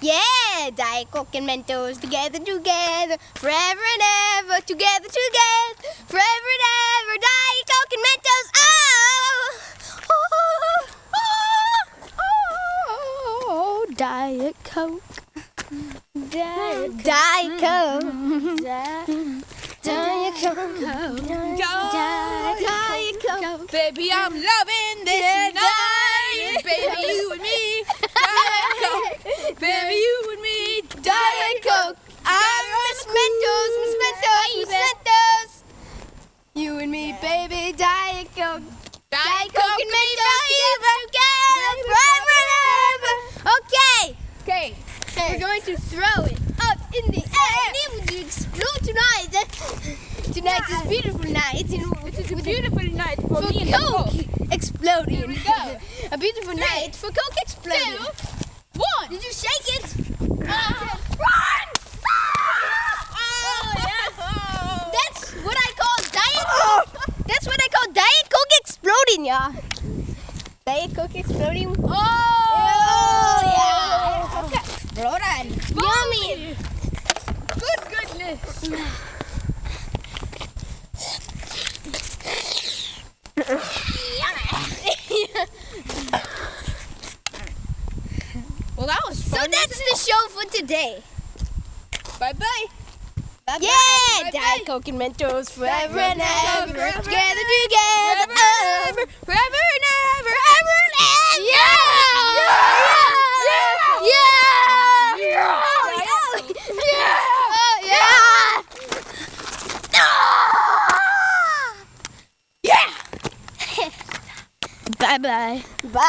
Yeah, Diet Coke and Mentos together, forever and ever, together, forever and ever, Diet Coke and Mentos, oh, Diet Coke, Diet Coke, Diet Coke, Diet Coke, Baby, I'm loving this night. Baby, you and me, Diet Coke. Baby, you and me, Diet Coke. I'm Miss Mentos, Miss Mentos. You and me, baby, Diet Coke. Diet Coke and Mentos together, forever and ever. Okay, Okay. we're going to throw it up in the air. And it will explode tonight. Tonight is a beautiful night. It's a beautiful night for For me and Coke Coke. exploding. Here we go. A beautiful night for Coke exploding. 2, 1. Did you shake it? Run! That's what I call Diet Coke. That's what I call Diet Coke exploding, y'all. Diet Coke exploding. Oh, yeah. Coke exploding. Yummy. Good goodness. Well, that was So fun. that's the show for today. Bye-bye. Yeah, Diet Coke and Mentos forever and ever, together, forever and ever, ever and ever. Yeah! Bye-bye. Bye.